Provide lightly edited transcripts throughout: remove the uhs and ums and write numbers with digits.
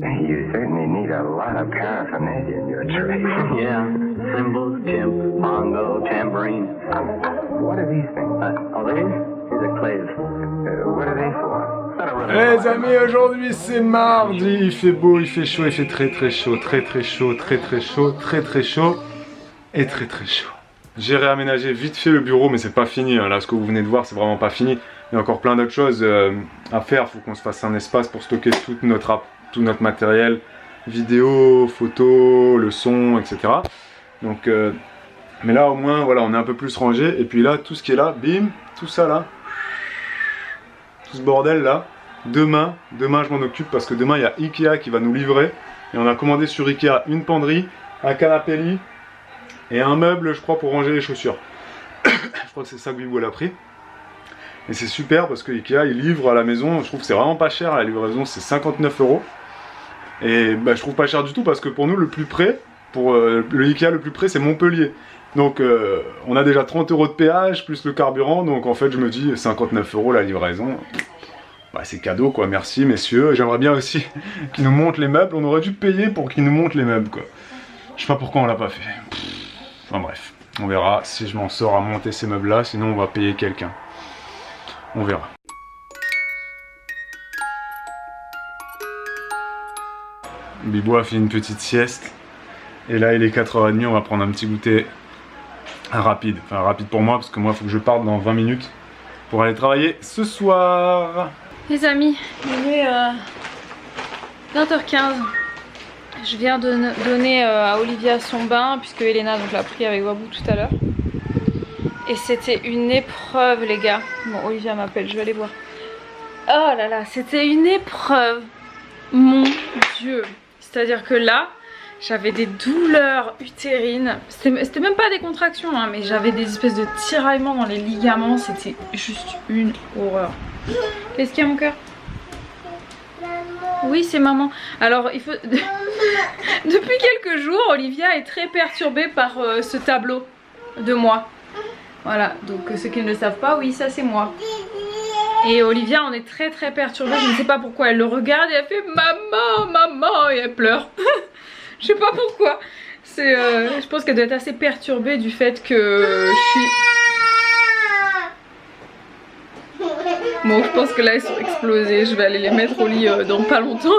You certainly need a lot of paraphernalia in your trade. Yeah, cymbals, chimp, bongo, tambourine. What are these things? These are claves. What are they for? Les amis, aujourd'hui c'est mardi, il fait beau, il fait chaud, il fait très très chaud, très très chaud, très très chaud, très très chaud et très très chaud. J'ai réaménagé vite fait le bureau, mais c'est pas fini, hein. Là ce que vous venez de voir c'est vraiment pas fini. Il y a encore plein d'autres choses à faire, il faut qu'on se fasse un espace pour stocker tout notre matériel, vidéo, photo, le son, etc. Donc, mais là au moins voilà, on est un peu plus rangé, et puis là tout ce qui est là, bim, tout ça là, tout ce bordel là, demain je m'en occupe parce que demain il y a Ikea qui va nous livrer, et on a commandé sur Ikea une penderie, un canapé lit et un meuble je crois pour ranger les chaussures. Je crois que c'est ça que Bibou a pris. Et c'est super parce que Ikea il livre à la maison, je trouve que c'est vraiment pas cher, la livraison c'est 59 €. Et bah, je trouve pas cher du tout parce que pour nous le plus près, pour le Ikea le plus près c'est Montpellier. Donc on a déjà 30 € de péage plus le carburant, donc en fait je me dis 59 € la livraison. Bah, c'est cadeau quoi, merci messieurs. J'aimerais bien aussi qu'ils nous montrent les meubles, on aurait dû payer pour qu'ils nous montrent les meubles quoi. Je sais pas pourquoi on l'a pas fait. Enfin bref, on verra si je m'en sors à monter ces meubles là, sinon on va payer quelqu'un. On verra. Bibou a fait une petite sieste. Et là il est 4h30, on va prendre un petit goûter rapide. Enfin rapide pour moi parce que moi il faut que je parte dans 20 minutes pour aller travailler ce soir. Les amis, il est 20h15. Je viens de donner à Olivia son bain puisque Elena l'a pris avec Wabou tout à l'heure. Et c'était une épreuve les gars. Bon, Olivia m'appelle, je vais aller voir. Oh là là, c'était une épreuve. Mon Dieu. C'est-à-dire que là, j'avais des douleurs utérines. C'était même pas des contractions, hein, mais j'avais des espèces de tiraillements dans les ligaments. C'était juste une horreur. Qu'est-ce qu'il y a mon cœur? Oui, c'est maman. Alors, il faut... Depuis quelques jours, Olivia est très perturbée par ce tableau de moi. Voilà, donc ceux qui ne le savent pas, oui, ça c'est moi. Et Olivia on est très très perturbée, je ne sais pas pourquoi. Elle le regarde et elle fait maman, maman, et elle pleure. Je sais pas pourquoi. Je pense qu'elle doit être assez perturbée du fait que je suis... Bon, je pense que là elles sont explosées, je vais aller les mettre au lit dans pas longtemps.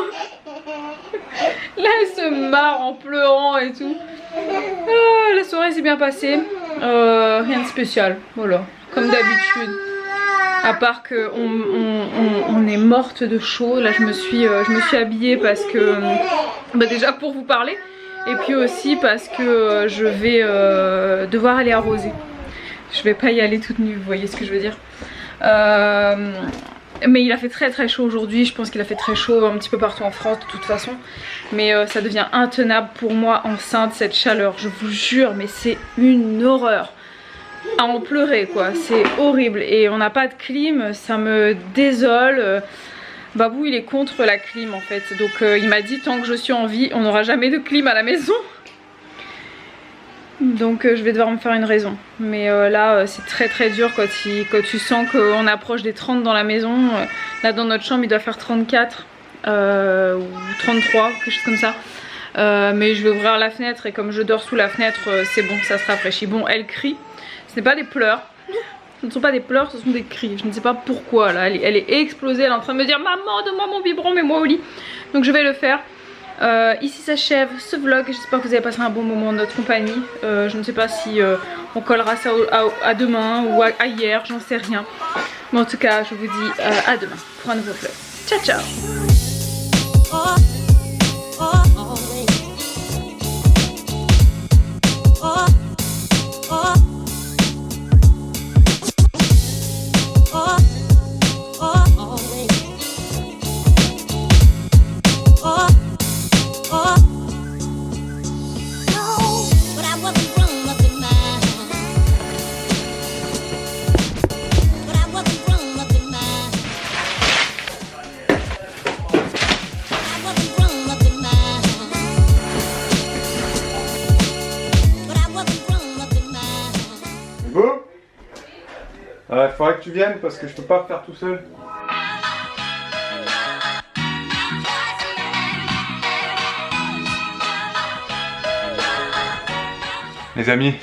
Là elle se marre en pleurant et tout. Ah, la soirée s'est bien passée, rien de spécial, voilà, comme d'habitude. À part que on est morte de chaud. Là je me suis habillée parce que bah déjà pour vous parler, et puis aussi parce que je vais devoir aller arroser. Je vais pas y aller toute nue, vous voyez ce que je veux dire. Mais il a fait très très chaud aujourd'hui. Je pense qu'il a fait très chaud un petit peu partout en France de toute façon. Mais ça devient intenable pour moi enceinte cette chaleur. Je vous jure, mais c'est une horreur. À en pleurer quoi, c'est horrible. Et on n'a pas de clim, ça me désole. Babou il est contre la clim en fait. Donc il m'a dit tant que je suis en vie, on n'aura jamais de clim à la maison. Donc je vais devoir me faire une raison. Mais là c'est très très dur quand tu sens qu'on approche des 30 dans la maison. Là dans notre chambre il doit faire 34 ou 33, quelque chose comme ça. Mais je vais ouvrir la fenêtre et comme je dors sous la fenêtre c'est bon, ça se rafraîchit. Bon, elle crie, ce n'est pas des pleurs. Ce ne sont pas des pleurs, ce sont des cris. Je ne sais pas pourquoi là, elle est explosée, elle est en train de me dire maman donne-moi mon biberon, mets-moi au lit. Donc je vais le faire. Ici s'achève ce vlog, j'espère que vous avez passé un bon moment en notre compagnie. Je ne sais pas si on collera ça à demain ou à hier, j'en sais rien. Mais en tout cas je vous dis à demain pour un nouveau vlog. Ciao ciao. Il faudrait que tu viennes parce que je peux pas faire tout seul. Les amis,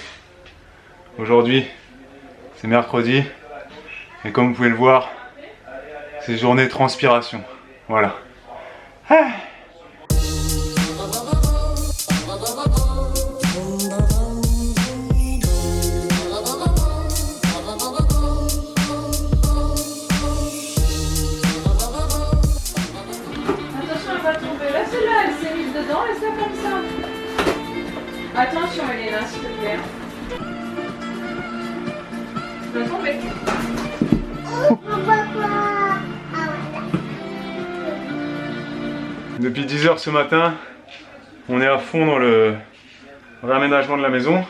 aujourd'hui c'est mercredi et comme vous pouvez le voir, c'est journée transpiration. Voilà. Ah. Laisse-la comme ça. Attention Elena, s'il te plaît. Tu vas tomber. Depuis 10 h ce matin, on est à fond dans le réaménagement de la maison.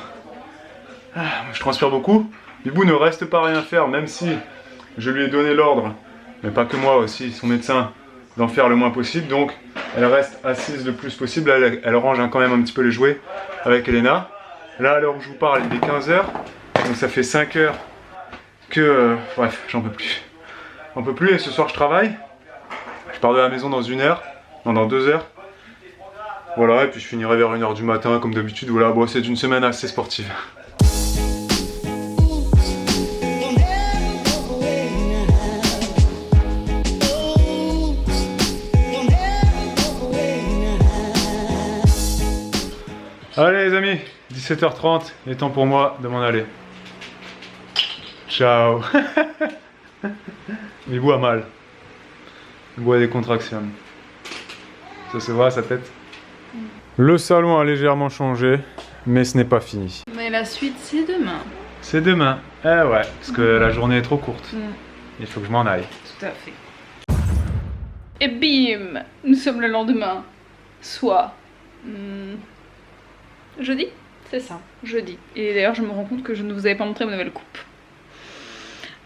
Je transpire beaucoup. Bibou ne reste pas à rien faire, même si je lui ai donné l'ordre, mais pas que moi aussi, son médecin, d'en faire le moins possible. Donc elle reste assise le plus possible. Elle range quand même un petit peu les jouets avec Elena. Là, à l'heure où je vous parle, il est 15 h. Donc ça fait 5 heures que... bref, j'en peux plus. J'en peux plus et ce soir je travaille. Je pars de la maison dans 1 heure. Non, dans 2 heures. Voilà, et puis je finirai vers 1 h du matin comme d'habitude. Voilà, bon, c'est une semaine assez sportive. Allez les amis, 17 h 30, il est temps pour moi de m'en aller. Ciao. Bibou a mal. Bibou a des contractions. Ça se voit à sa tête. Le salon a légèrement changé, mais ce n'est pas fini. Mais la suite c'est demain. C'est demain. Eh ouais, parce que la journée est trop courte. Il faut que je m'en aille. Tout à fait. Et bim, nous sommes le lendemain. Soit... jeudi, c'est ça, jeudi. Et d'ailleurs, je me rends compte que je ne vous avais pas montré ma nouvelle coupe.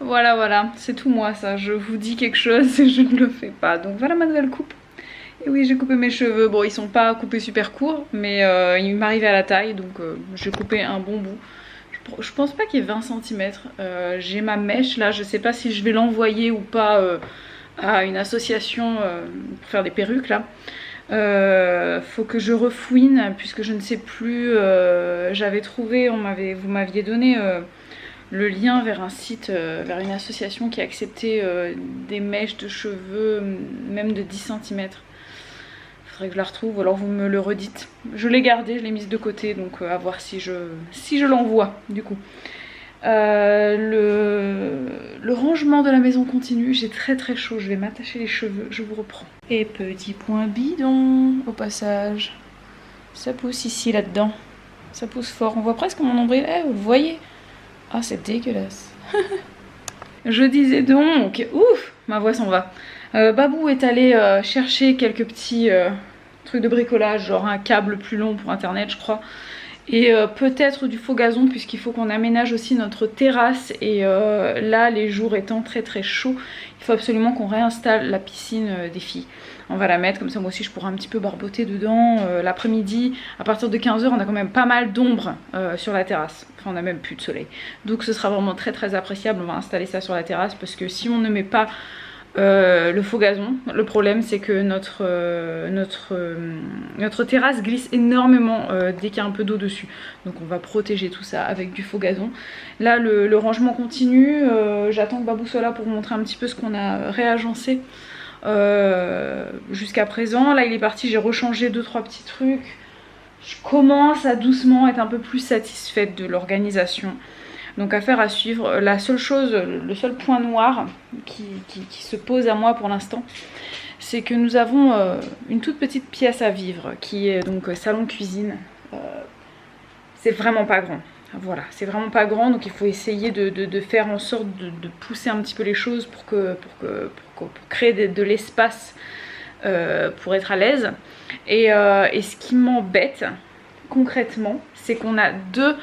Voilà, voilà, c'est tout moi ça. Je vous dis quelque chose et je ne le fais pas. Donc voilà ma nouvelle coupe. Et oui, j'ai coupé mes cheveux. Bon, ils sont pas coupés super courts, mais ils m'arrivaient à la taille. Donc j'ai coupé un bon bout. Je pense pas qu'il y ait 20 cm. J'ai ma mèche là. Je sais pas si je vais l'envoyer ou pas à une association pour faire des perruques là. Faut que je refouine puisque je ne sais plus. J'avais trouvé, vous m'aviez donné le lien vers un site, vers une association qui acceptait des mèches de cheveux même de 10 cm. Faudrait que je la retrouve ou alors vous me le redites. Je l'ai gardée, je l'ai mise de côté, donc à voir si je l'envoie du coup. Le rangement de la maison continue, j'ai très très chaud, je vais m'attacher les cheveux, je vous reprends. Et petit point bidon au passage, ça pousse ici là-dedans, ça pousse fort, on voit presque mon nombril, vous le voyez? Ah c'est dégueulasse. Je disais donc, ouf, ma voix s'en va. Babou est allé chercher quelques petits trucs de bricolage, genre un câble plus long pour internet je crois. Et peut-être du faux gazon puisqu'il faut qu'on aménage aussi notre terrasse. Et là les jours étant très très chauds, il faut absolument qu'on réinstalle la piscine des filles. On va la mettre comme ça moi aussi je pourrai un petit peu barboter dedans l'après-midi. À partir de 15 h on a quand même pas mal d'ombre sur la terrasse. Enfin on a même plus de soleil. Donc ce sera vraiment très très appréciable. On va installer ça sur la terrasse parce que si on ne met pas le faux gazon, le problème c'est que notre terrasse glisse énormément dès qu'il y a un peu d'eau dessus. Donc on va protéger tout ça avec du faux gazon. Là le rangement continue, j'attends que Babou soit là pour vous montrer un petit peu ce qu'on a réagencé jusqu'à présent. Là il est parti, j'ai rechangé 2-3 petits trucs. Je commence à doucement être un peu plus satisfaite de l'organisation. Donc affaire à suivre. La seule chose, le seul point noir qui se pose à moi pour l'instant, c'est que nous avons une toute petite pièce à vivre qui est donc salon cuisine. C'est vraiment pas grand. Voilà, c'est vraiment pas grand, donc il faut essayer de faire en sorte de pousser un petit peu les choses pour créer de l'espace pour être à l'aise. Et ce qui m'embête concrètement, c'est qu'on a deux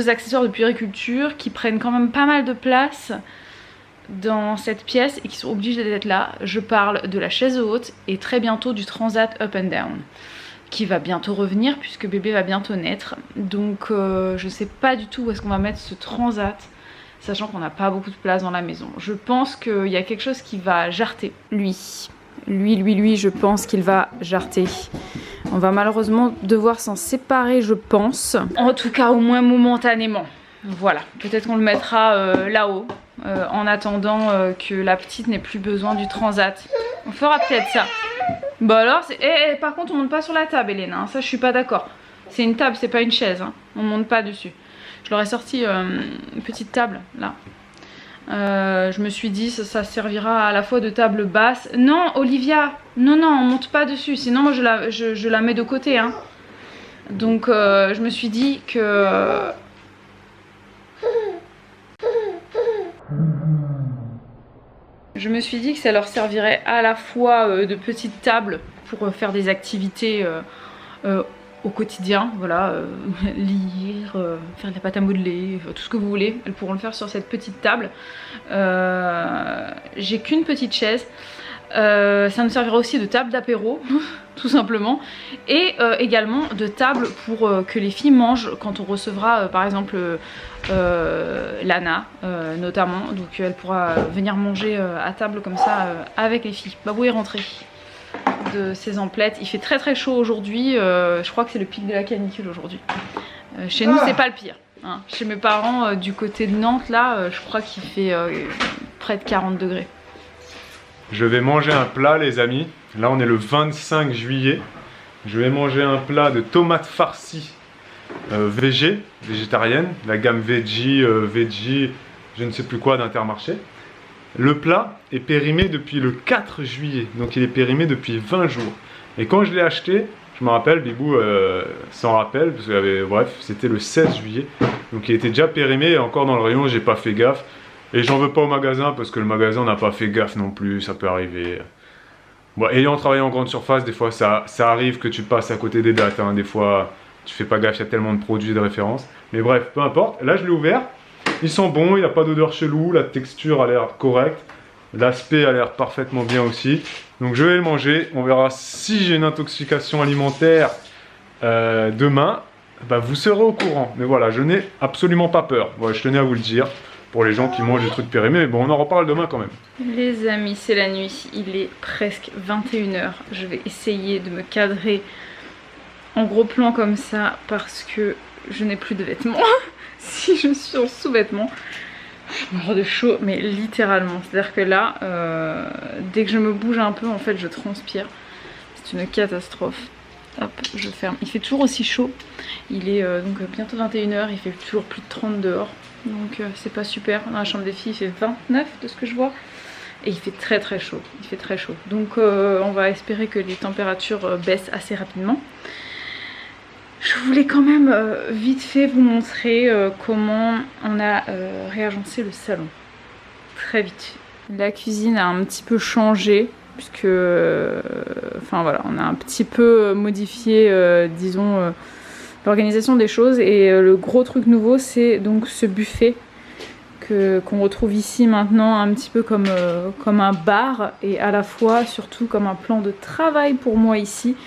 accessoires de puériculture qui prennent quand même pas mal de place dans cette pièce et qui sont obligés d'être là. Je parle de la chaise haute et très bientôt du transat up and down qui va bientôt revenir puisque bébé va bientôt naître. Donc je sais pas du tout où est-ce qu'on va mettre ce transat, sachant qu'on n'a pas beaucoup de place dans la maison. Je pense qu'il y a quelque chose qui va jarter. Lui, je pense qu'il va jarter. On va malheureusement devoir s'en séparer, je pense. En tout cas, au moins momentanément. Voilà, peut-être qu'on le mettra là-haut, en attendant que la petite n'ait plus besoin du transat. On fera peut-être ça. Bah alors, par contre, on monte pas sur la table, Hélène, hein. Ça, je suis pas d'accord. C'est une table, c'est pas une chaise, hein. On monte pas dessus. Je leur ai sorti une petite table, là. Je me suis dit, ça servira à la fois de table basse. Non, Olivia, non, on monte pas dessus, sinon moi je la mets de côté, hein. Donc, je me suis dit que... Je me suis dit que ça leur servirait à la fois de petite table pour faire des activités au quotidien, voilà, lire, faire de la pâte à modeler, tout ce que vous voulez, elles pourront le faire sur cette petite table. J'ai qu'une petite chaise, ça nous servira aussi de table d'apéro, tout simplement, et également de table pour que les filles mangent quand on recevra par exemple Lana notamment, donc elle pourra venir manger à table comme ça avec les filles. Babou est rentré de ses emplettes, il fait très chaud aujourd'hui, je crois que c'est le pic de la canicule aujourd'hui. Chez nous c'est pas le pire, hein. Chez mes parents du côté de Nantes là, je crois qu'il fait près de 40 degrés. Je vais manger un plat les amis, là on est le 25 juillet. Je vais manger un plat de tomates farcies végétarienne, la gamme veggie, je ne sais plus quoi d'Intermarché. Le plat est périmé depuis le 4 juillet, donc il est périmé depuis 20 jours. Et quand je l'ai acheté, je me rappelle, Bibou s'en rappelle, parce que bref, c'était le 16 juillet. Donc il était déjà périmé, encore dans le rayon, j'ai pas fait gaffe. Et j'en veux pas au magasin, parce que le magasin n'a pas fait gaffe non plus, ça peut arriver. Bon, ayant travaillé en grande surface, des fois ça arrive que tu passes à côté des dates, hein. Des fois tu fais pas gaffe, il y a tellement de produits de référence. Mais bref, peu importe, là je l'ai ouvert. Ils sont bons, il n'y a pas d'odeur chelou, la texture a l'air correcte, l'aspect a l'air parfaitement bien aussi. Donc je vais le manger, on verra si j'ai une intoxication alimentaire demain, bah, vous serez au courant. Mais voilà, je n'ai absolument pas peur, voilà, je tenais à vous le dire, pour les gens qui mangent des trucs périmés, mais bon on en reparle demain quand même. Les amis, c'est la nuit, il est presque 21 h, je vais essayer de me cadrer en gros plan comme ça parce que je n'ai plus de vêtements. Si je suis en sous-vêtements, je meurs de chaud, mais littéralement. C'est-à-dire que là, dès que je me bouge un peu, en fait, je transpire. C'est une catastrophe. Hop, je ferme. Il fait toujours aussi chaud. Il est donc bientôt 21 h, il fait toujours plus de 30 dehors. Donc c'est pas super. Dans la chambre des filles, il fait 29 de ce que je vois. Et il fait très chaud. Il fait très chaud. Donc on va espérer que les températures baissent assez rapidement. Je voulais quand même vite fait vous montrer comment on a réagencé le salon. Très vite. La cuisine a un petit peu changé puisque enfin voilà, on a un petit peu modifié disons l'organisation des choses et le gros truc nouveau c'est donc ce buffet qu'on retrouve ici maintenant un petit peu comme un bar et à la fois surtout comme un plan de travail pour moi ici.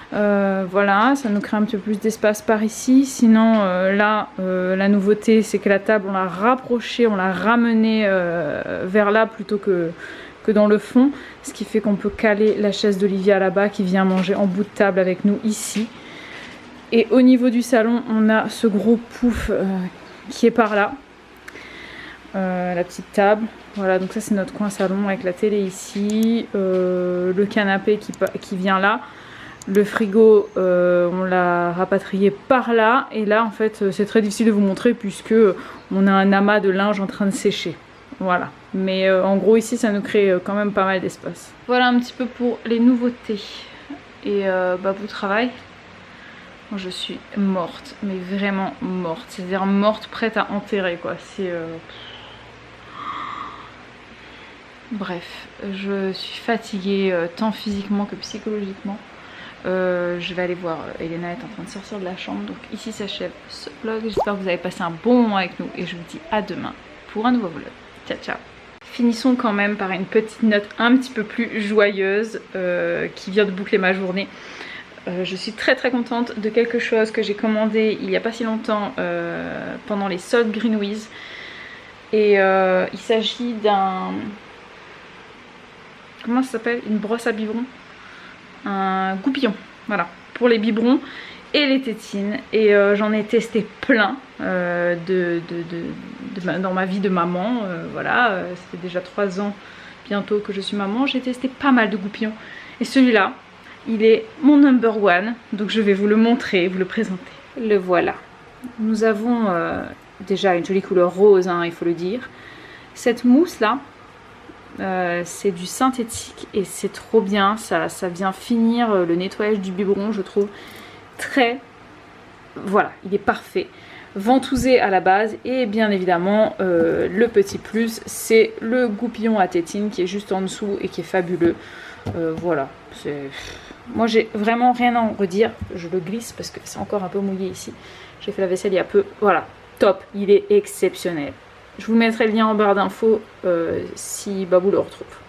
Voilà, ça nous crée un petit peu plus d'espace par ici. Sinon là la nouveauté c'est que la table on l'a rapprochée, on l'a ramenée vers là plutôt que dans le fond, ce qui fait qu'on peut caler la chaise d'Olivia là-bas qui vient manger en bout de table avec nous ici. Et au niveau du salon on a ce gros pouf qui est par là, la petite table. Voilà, donc ça c'est notre coin salon avec la télé ici, le canapé qui vient là. Le frigo, on l'a rapatrié par là. Et là, en fait, c'est très difficile de vous montrer puisque on a un amas de linge en train de sécher. Voilà. Mais en gros, ici, ça nous crée quand même pas mal d'espace. Voilà un petit peu pour les nouveautés. Et Babou travaille. Moi, je suis morte, mais vraiment morte. C'est-à-dire morte, prête à enterrer, quoi. C'est... Bref, je suis fatiguée tant physiquement que psychologiquement. Je vais aller voir, Elena est en train de sortir de la chambre. Donc ici s'achève ce vlog. J'espère que vous avez passé un bon moment avec nous. Et je vous dis à demain pour un nouveau vlog. Ciao ciao. Finissons quand même par une petite note un petit peu plus joyeuse qui vient de boucler ma journée. Je suis très contente de quelque chose que j'ai commandé il n'y a pas si longtemps pendant les soldes Greenwiz. Et il s'agit d'un... Comment ça s'appelle? Une brosse à biberon. Un goupillon, voilà, pour les biberons et les tétines. Et j'en ai testé plein dans ma vie de maman. Voilà, c'était déjà 3 ans bientôt que je suis maman. J'ai testé pas mal de goupillons. Et celui-là, il est mon number one. Donc je vais vous le montrer, vous le présenter. Le voilà. Nous avons déjà une jolie couleur rose, hein, il faut le dire. Cette mousse là, c'est du synthétique et c'est trop bien. Ça vient finir le nettoyage du biberon, je trouve. Voilà, il est parfait. Ventousé à la base et bien évidemment le petit plus, c'est le goupillon à tétine qui est juste en dessous et qui est fabuleux. Voilà, moi j'ai vraiment rien à en redire. Je le glisse parce que c'est encore un peu mouillé ici. J'ai fait la vaisselle il y a peu. Voilà, top, il est exceptionnel. Je vous mettrai le lien en barre d'infos si Babou le retrouve.